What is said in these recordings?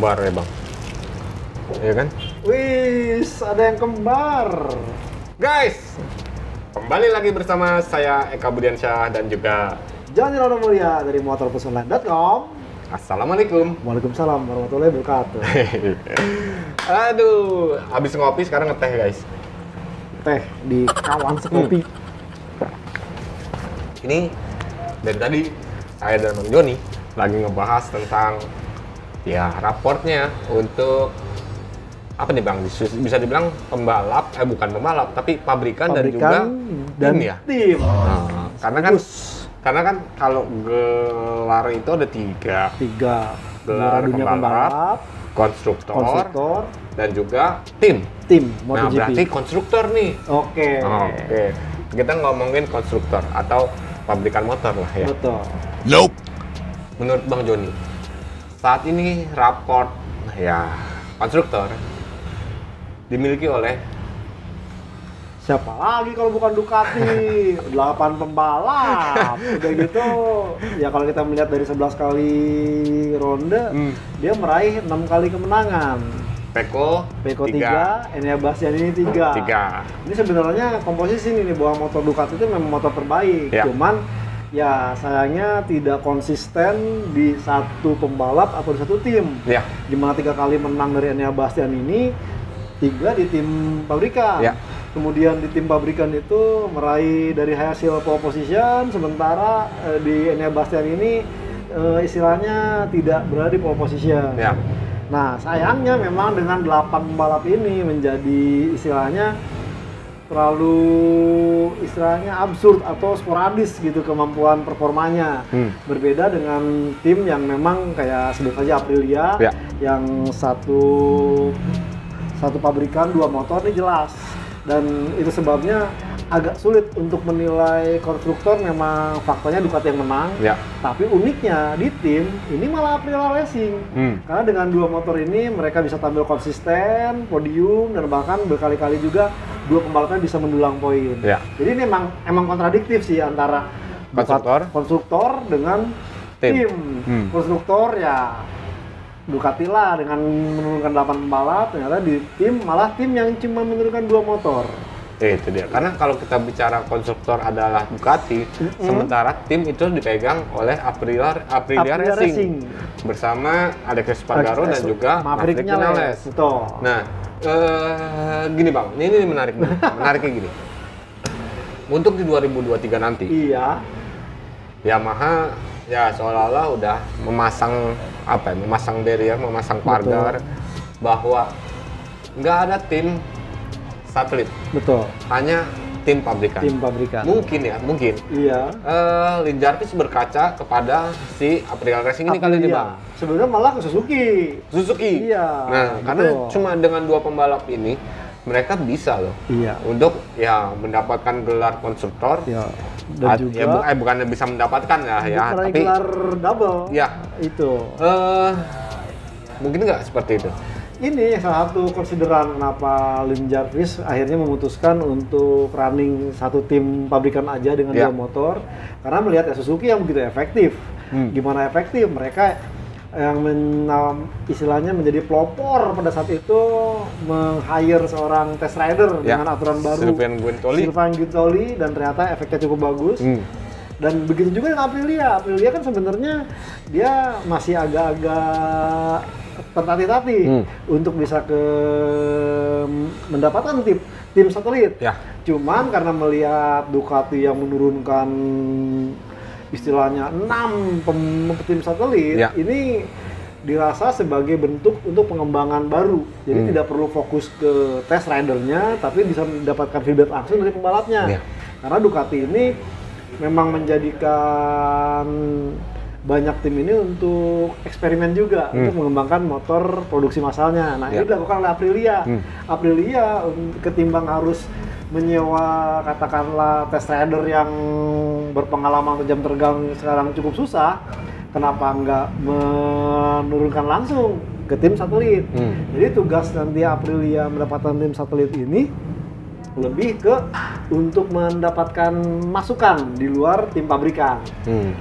kembar ya bang, iya kan? Wih, ada yang kembar. Guys, kembali lagi bersama saya Eka Budiansyah dan juga Johnny Rono Mulia dari motorpusonline.com. Assalamualaikum. Waalaikumsalam warahmatullahi wabarakatuh. Aduh, habis ngopi sekarang ngeteh guys. Teh di kawan sekopi. Ini dari tadi saya dan Bang Joni lagi ngebahas tentang ya raportnya untuk apa nih Bang? Bisa dibilang pembalap, bukan pembalap, tapi pabrikan dan juga dan tim ya. Tim. Nah, karena kan kalau gelar itu ada tiga gelar dunia pembalap, konstruktor, dan juga tim. Nah, MotoGP. berarti konstruktor nih. Oke. Kita ngomongin konstruktor atau pabrikan motor lah ya. Betul. Nope. Menurut Bang Joni, saat ini raport ya konstruktor dimiliki oleh Siapa lagi kalau bukan Ducati? 8 pembalap. Udah gitu, ya kalau kita melihat dari 11 kali ronde, dia meraih 6 kali kemenangan. Pecco 3, Enea Bastianini 3. Ini sebenarnya komposisi nih bahwa motor Ducati itu memang motor terbaik. Ya. Cuman ya sayangnya tidak konsisten di satu pembalap atau di satu tim. ya. Dimana 3 kali menang dari Enea Bastianini, 3 di tim pabrikan. Ya. Kemudian di tim pabrikan itu meraih dari hasil pole position, sementara di Enea Bastianini istilahnya tidak berada di pole position. Ya. Nah, sayangnya memang dengan 8 pembalap ini menjadi istilahnya terlalu absurd atau sporadis gitu kemampuan performanya. Berbeda dengan tim yang memang kayak sebut saja Aprilia, Ya. yang satu pabrikan 2 motor ini jelas. Dan itu sebabnya agak sulit untuk menilai konstruktor, memang faktanya Ducati yang menang. Ya. Tapi uniknya di tim ini malah Aprilia Racing. Karena dengan 2 motor ini mereka bisa tampil konsisten, podium, dan bahkan berkali-kali juga 2 pembalapnya bisa mendulang poin. Ya. Jadi ini emang kontradiktif sih antara konstruktor dengan tim. Konstruktor ya Ducati lah dengan menurunkan 8 pembalap, ternyata di tim malah tim yang cuma menurunkan 2 motor. Itu dia. Karena kalau kita bicara konstruktor adalah Ducati, sementara tim itu dipegang oleh Aprilia Racing bersama Alex Espargaro dan juga Maverick Vinales. Betul. Nah, gini Bang, ini menarik nih. Menariknya gini. Untuk di 2023 nanti, Iya. Yamaha ya seolah-olah udah memasang barrier, memasang pagar bahwa nggak ada tim satelit. Betul. Hanya tim pabrikan. Mungkin. Iya. Lin Jarvis berkaca kepada si Aprilia Racing ini kali ini Bang. Sebenarnya malah ke Suzuki. Iya. Nah, karena cuma dengan 2 pembalap ini mereka bisa loh. Iya. Untuk ya mendapatkan gelar konstruktor. Iya. Dan juga bukan bisa mendapatkan ya, tapi gelar double. Ya. Itu. Mungkin nggak seperti itu. Ini salah satu konsideran kenapa Lin Jarvis akhirnya memutuskan untuk running satu tim pabrikan aja dengan 2 motor, karena melihat ya Suzuki yang begitu efektif. Gimana efektif mereka yang istilahnya menjadi pelopor pada saat itu meng-hire seorang test rider dengan aturan baru, Sylvain Guintoli, dan ternyata efeknya cukup bagus. Dan begitu juga dengan Aprilia kan sebenarnya dia masih agak-agak tertatih-tatih untuk bisa mendapatkan tim satelit. Ya. Cuman karena melihat Ducati yang menurunkan istilahnya 6 tim satelit, ini dirasa sebagai bentuk untuk pengembangan baru. Jadi tidak perlu fokus ke test ridernya, tapi bisa mendapatkan feedback langsung dari pembalapnya. Karena Ducati ini memang menjadikan banyak tim ini untuk eksperimen juga, untuk mengembangkan motor produksi massalnya. Nah, ini dilakukan oleh Aprilia. Aprilia ketimbang harus menyewa katakanlah test rider yang berpengalaman atau jam terbang sekarang cukup susah, kenapa nggak menurunkan langsung ke tim satelit? Jadi tugas nanti Aprilia mendapatkan tim satelit ini lebih ke untuk mendapatkan masukan di luar tim pabrikan.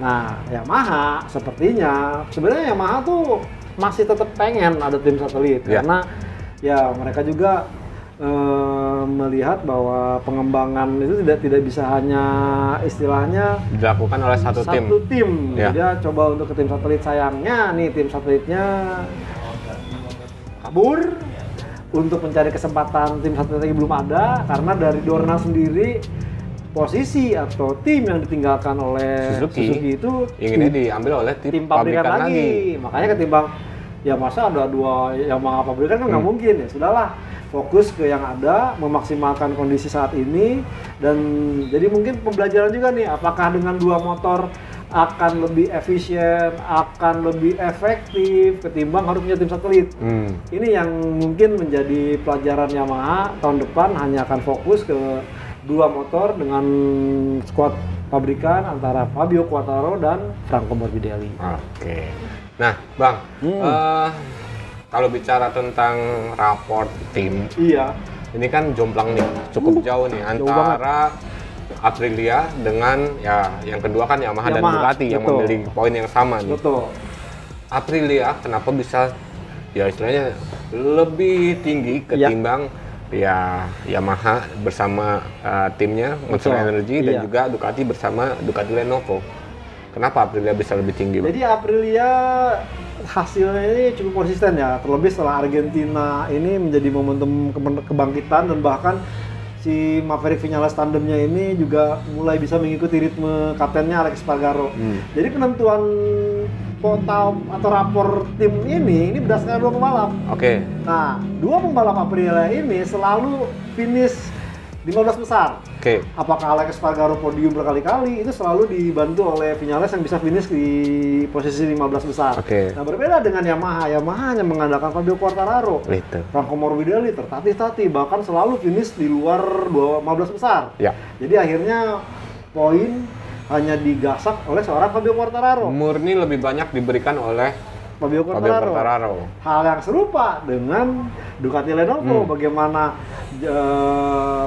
Nah, Yamaha sepertinya sebenarnya Yamaha tuh masih tetap pengen ada tim satelit karena ya mereka juga melihat bahwa pengembangan itu tidak bisa hanya istilahnya dilakukan oleh satu tim. Dia coba untuk ke tim satelit, sayangnya nih tim satelitnya kabur untuk mencari kesempatan. Tim satelit lagi belum ada karena dari Dorna sendiri posisi atau tim yang ditinggalkan oleh Suzuki itu inginnya diambil oleh tim pabrikan lagi. Makanya ketimbang ya masa ada dua Yamaha pabrikan kan nggak mungkin, ya sudahlah fokus ke yang ada, memaksimalkan kondisi saat ini. Dan jadi mungkin pembelajaran juga nih, apakah dengan dua motor akan lebih efisien, akan lebih efektif ketimbang harus punya tim satelit. Ini yang mungkin menjadi pelajaran Yamaha tahun depan, hanya akan fokus ke dua motor dengan squad pabrikan antara Fabio Quartararo dan Franco Morbidelli. Oke. Nah, Bang, kalau bicara tentang raport tim, ini kan jomplang nih, cukup jauh nih antara Aprilia dengan ya yang kedua kan Yamaha dan Ducati yang memiliki poin yang sama nih. Betul. Aprilia kenapa bisa ya istilahnya lebih tinggi ketimbang ya Yamaha bersama timnya Monster Energy dan juga Ducati bersama Ducati Lenovo. Kenapa Aprilia bisa lebih tinggi, Bang? Jadi Aprilia hasilnya ini cukup konsisten ya, terlebih setelah Argentina ini menjadi momentum kebangkitan, dan bahkan si Maverick Vinales tandemnya ini juga mulai bisa mengikuti ritme kaptennya Alex Espargaro. Jadi penentuan total atau rapor tim ini berdasarkan dua pembalap. Nah, dua pembalap Aprilia ini selalu finish 15 besar. Apakah Alex Espargaro podium berkali-kali, itu selalu dibantu oleh Vinales yang bisa finish di posisi 15 besar. Nah, berbeda dengan Yamaha. Yamaha hanya mengandalkan Fabio Quartararo, Franco Morbidelli tertatih-tatih, bahkan selalu finish di luar 15 besar. Jadi akhirnya poin hanya digasak oleh seorang Fabio Quartararo. Murni lebih banyak diberikan oleh Fabio Quartararo. Hal yang serupa dengan Ducati Lenovo, bagaimana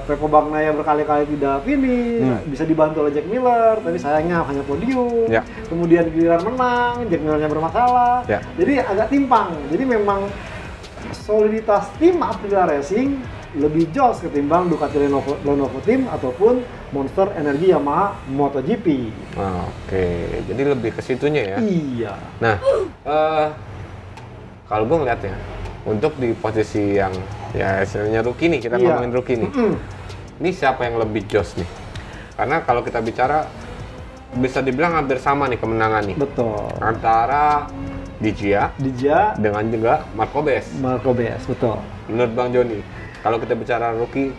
Pecco Bagnaia berkali-kali tidak finish, bisa dibantu oleh Jack Miller, tapi sayangnya hanya podium. Kemudian giliran menang, Jack Millernya bermasalah. Jadi agak timpang. Jadi memang soliditas tim Aprilia Racing lebih jos ketimbang Ducati Lenovo Team ataupun Monster Energy Yamaha MotoGP. Jadi lebih ke situnya ya? Iya. Nah, kalau gue ngeliat ya, untuk di posisi yang ya istilahnya rookie nih, kita ngomongin rookie nih. Ini siapa yang lebih jos nih? Karena kalau kita bicara, bisa dibilang hampir sama nih kemenangan nih. Betul. Antara Digia dengan juga Marco Bez, betul. Menurut Bang Joni, kalau kita bicara rookie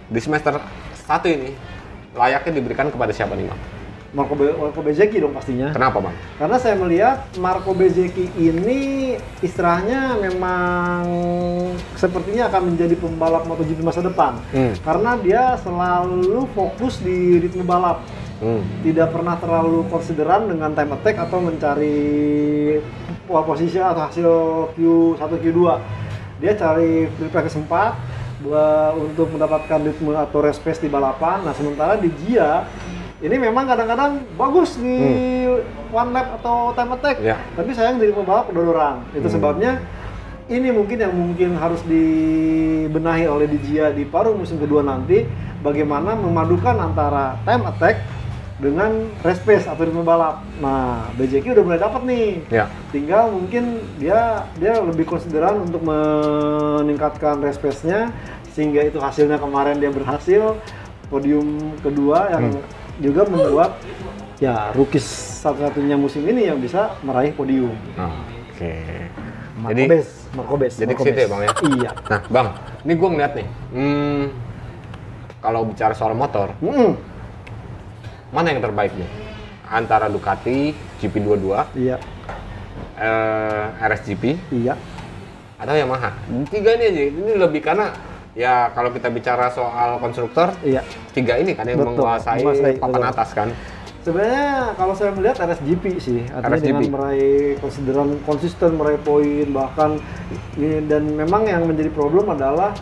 di semester 1 ini, layaknya diberikan kepada siapa nih, Bang? Marco Bezzecchi dong pastinya. Kenapa, Bang? Karena saya melihat Marco Bezzecchi ini istilahnya memang sepertinya akan menjadi pembalap MotoGP masa depan. Karena dia selalu fokus di ritme balap. Tidak pernah terlalu konsideran dengan time attack atau mencari posisi atau hasil Q1, Q2. Dia cari free practice 4 untuk mendapatkan ritme atau race pace di balapan. Nah, sementara di Gia ini memang kadang-kadang bagus di one lap atau time attack, tapi sayang di pembalap kedodoran. Itu sebabnya ini mungkin harus dibenahi oleh Gia di paruh musim kedua nanti, bagaimana memadukan antara time attack dengan race pace atau ritme balap. Nah, Bezzecchi udah mulai dapat nih. Tinggal mungkin dia lebih konsideran untuk meningkatkan race pace-nya, sehingga itu hasilnya kemarin dia berhasil podium kedua yang juga membuat ya rookie satu-satunya musim ini yang bisa meraih podium. Marco Bez. Jadi situ ya, Bang ya? Iya. Nah, Bang, ini gue ngeliat nih, kalau bicara soal motor, mana yang terbaik nih? Antara Ducati GP22, RSGP, atau Yamaha? Tiga ini aja, ini lebih karena ya kalau kita bicara soal konstruktor, tiga ini kan yang menguasai papan atas kan. Sebenarnya kalau saya melihat RSGP sih, artinya dengan meraih konsisten meraih poin, bahkan dan memang yang menjadi problem adalah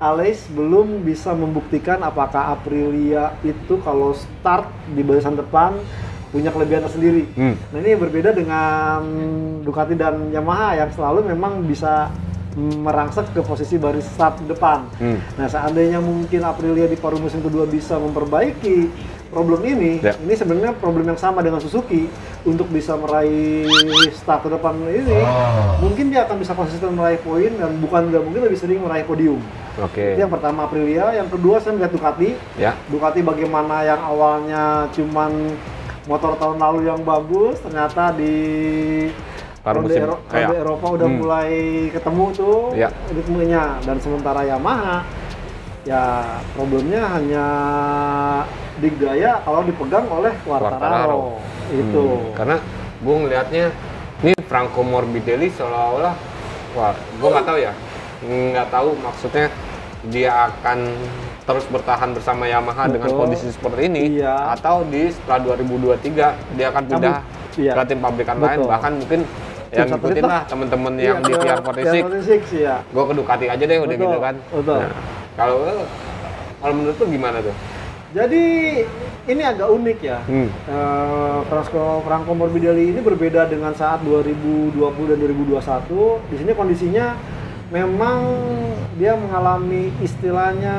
Aleix belum bisa membuktikan apakah Aprilia itu kalau start di barisan depan punya kelebihan tersendiri. Nah ini berbeda dengan Ducati dan Yamaha yang selalu memang bisa merangsek ke posisi baris start depan. Nah seandainya mungkin Aprilia di paruh musim kedua bisa memperbaiki problem ini, ini sebenarnya problem yang sama dengan Suzuki untuk bisa meraih start depan ini, mungkin dia akan bisa konsisten meraih poin dan bukan nggak mungkin lebih sering meraih podium. Itu yang pertama Aprilia, yang kedua saya melihat Ducati. Ducati bagaimana yang awalnya cuman motor tahun lalu yang bagus, ternyata di Ronde Eropa udah mulai ketemu tuh ritmenya, dan sementara Yamaha ya problemnya hanya digaya kalau dipegang oleh Quartararo. Itu karena gue ngelihatnya ini Franco Morbidelli seolah-olah, wah gue nggak tahu maksudnya dia akan terus bertahan bersama Yamaha dengan kondisi seperti ini, atau setelah 2023 dia akan pindah ke tim pabrikan lain, bahkan mungkin yang ngikutin lah temen-temen yang di TR46, gue ke Ducati aja deh udah gitu kan. Nah, kalau menurut lu gimana tuh? Jadi ini agak unik ya. Franco Morbidelli ini berbeda dengan saat 2020 dan 2021. Di sini kondisinya memang dia mengalami istilahnya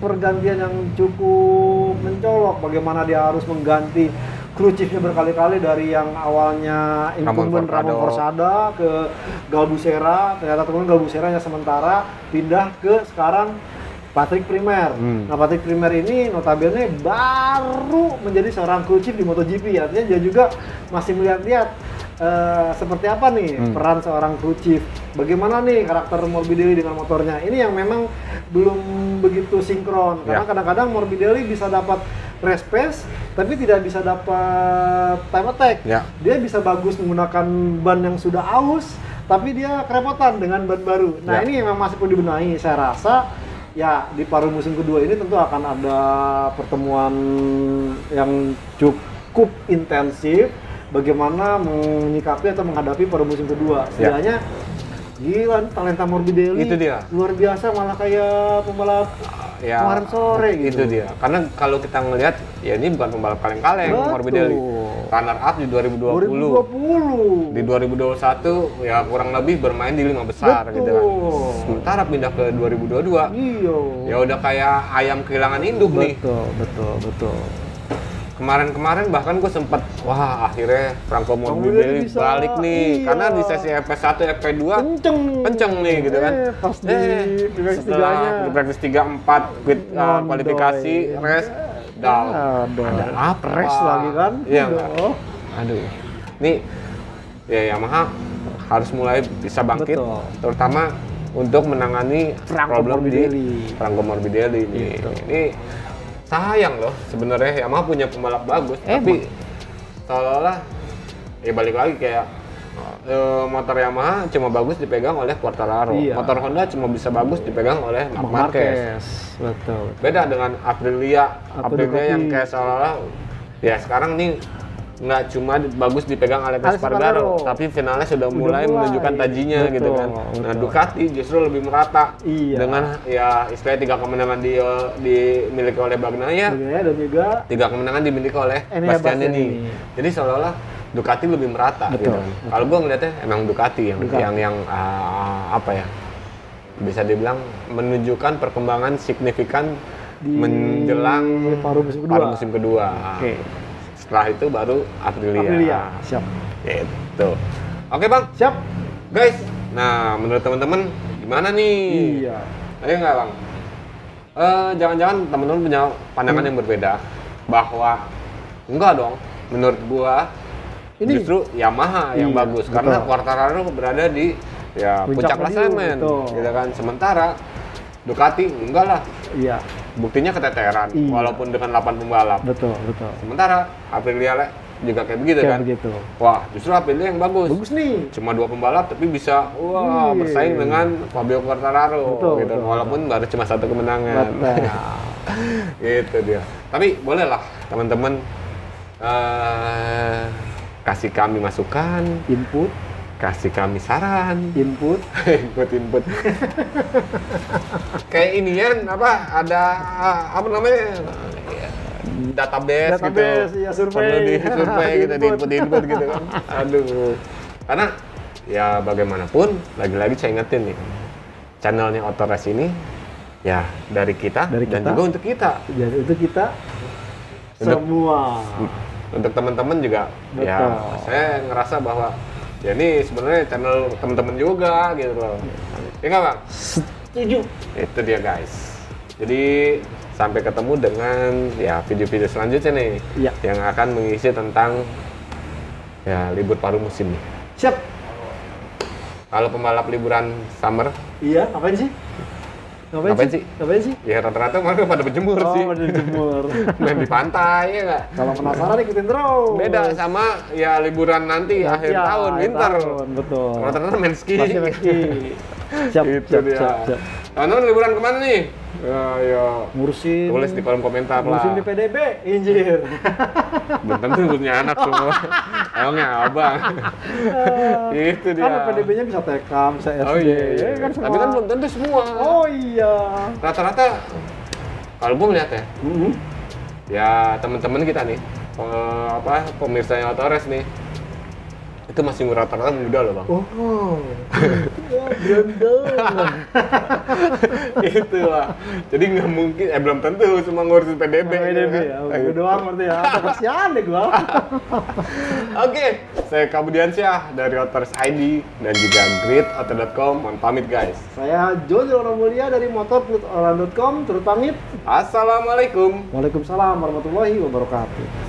pergantian yang cukup mencolok. Bagaimana dia harus mengganti crew chiefnya berkali-kali, dari yang awalnya incumbent Ramon Forsada ke Galbusera, ternyata kemudian Galbusera yang sementara pindah ke sekarang Patrick Primer. Nah Patrick Primer ini notabene baru menjadi seorang crew chief di MotoGP, artinya dia juga masih melihat-lihat seperti apa nih peran seorang crew chief, bagaimana nih karakter Morbidelli dengan motornya. Ini yang memang belum begitu sinkron, karena kadang-kadang Morbidelli bisa dapat race pace tapi tidak bisa dapat time attack. Dia bisa bagus menggunakan ban yang sudah aus, tapi dia kerepotan dengan ban baru. Nah ini memang masih perlu dibenahi. Saya rasa ya di paruh musim kedua ini tentu akan ada pertemuan yang cukup intensif bagaimana menyikapi atau menghadapi paruh musim kedua. Setidaknya gila, talenta Morbidelli itu dia luar biasa, malah kayak pembalap kemarin sore gitu. Itu dia, karena kalau kita ngelihat ya ini bukan pembalap kaleng-kaleng. Morbidelli runner up di 2020. Di 2021 ya kurang lebih bermain di 5 besar gitu kan. Sementara pindah ke 2022 ya udah kayak ayam kehilangan induk nih. Betul. Kemarin bahkan gue sempet, wah akhirnya Franco Morbidelli balik nih, karena di sesi FP1, FP2 kenceng nih gitu kan. Pas di setelah practice 3-4 quit kualifikasi, race down. Ada apa? Race lagi kan? Iya. Aduh. Nih ya Yamaha harus mulai bisa bangkit, terutama untuk menangani problem di Franco Morbidelli ini. Ini sayang loh sebenarnya, Yamaha punya pembalap bagus, tapi seolah-olah ya balik lagi kayak motor Yamaha cuma bagus dipegang oleh Quartararo, motor Honda cuma bisa bagus dipegang oleh Marc Marquez. Betul. Beda dengan Aprilia yang kayak seolah-olah ya sekarang nih nggak cuma bagus dipegang oleh Espargaro, tapi finalnya sudah mulai menunjukkan tajinya gitu kan. Nah Ducati justru lebih merata dengan ya istilahnya 3 kemenangan dimiliki oleh Bagnaia dan juga 3 kemenangan dimiliki oleh Bastianini. Jadi seolah-olah Ducati lebih merata gitu kan. Kalau gue ngeliatnya emang Ducati yang apa ya, bisa dibilang menunjukkan perkembangan signifikan menjelang paruh musim kedua. Setelah itu baru Aprilia. Siap. Gitu. Oke bang. Siap. Guys, nah menurut teman-teman gimana nih? Ayo nggak bang? Jangan-jangan teman-teman punya pandangan yang berbeda bahwa enggak dong. Menurut gua ini justru Yamaha yang bagus karena Quartararo berada di puncak klasemen, gitu kan. Sementara Ducati enggak lah. Buktinya keteteran, walaupun dengan 8 pembalap. Betul. Sementara Aprilia juga kayak begitu kan. Wah, justru Aprilia yang bagus nih. Cuma 2 pembalap tapi bisa bersaing dengan Fabio Quartararo gitu. Walaupun baru cuma 1 kemenangan. Gitu dia. Tapi bolehlah teman-teman kasih kami masukan, input, kasih kami saran, input. Kayak inian apa ada apa namanya database gitu. Ya, survei. Perlu di survei gitu, di-input gitu kan. Aduh. Karena ya bagaimanapun, lagi-lagi saya ingetin nih, channelnya Autores ini ya dari kita dan juga untuk kita. Jadi untuk kita semua. Untuk teman-teman juga. Betul. Ya saya ngerasa bahwa ya ini sebenarnya channel teman-teman juga gitu loh. Ya nggak Bang? Setuju. Itu dia guys. Jadi sampai ketemu dengan ya video-video selanjutnya nih Ya. yang akan mengisi tentang ya libur paruh musim nih. Siap. Kalau pembalap liburan summer, Iya, ngapain sih? Ngapain sih? Ngapain sih? ya rata-rata mereka pada berjemur sih. Oh, pada jemur. Main di pantai ya nggak? Kalau penasaran ikutin terus. Beda sama ya liburan nanti akhir Ya, tahun, akhir winter. tahun, betul. Rata-rata main ski. Pasti main ski. Siap, Itu siap, dia. siap, siap. Teman-teman liburan kemana nih? Ya, Ngurusin. tulis di kolom komentar Ngurusin lah. di PDB, injir. Belum tentu punya anak semua. Emangnya abang. Itu dia. Kan PDB-nya bisa TK, bisa SD. Oh iya. Kan semua. Tapi kan belum tentu semua. Oh iya. Rata-rata kalau gue melihat ya, Mhm. ya teman-teman kita nih, pemirsanya Autores nih, itu masih rata-rata muda loh bang. Oh. Berondong. Itu lah. Jadi nggak mungkin, belum tentu cuma ngurusin PDB. PDB ya. Gue doang berarti ya. Kasihan deh gua. Oke, saya Kabudiansyah dari Autores ID dan juga gridauto.com. Mohon pamit guys. Saya Jojo Mulia dari motor.orang.com. Turut pamit. Assalamualaikum. Waalaikumsalam warahmatullahi wabarakatuh.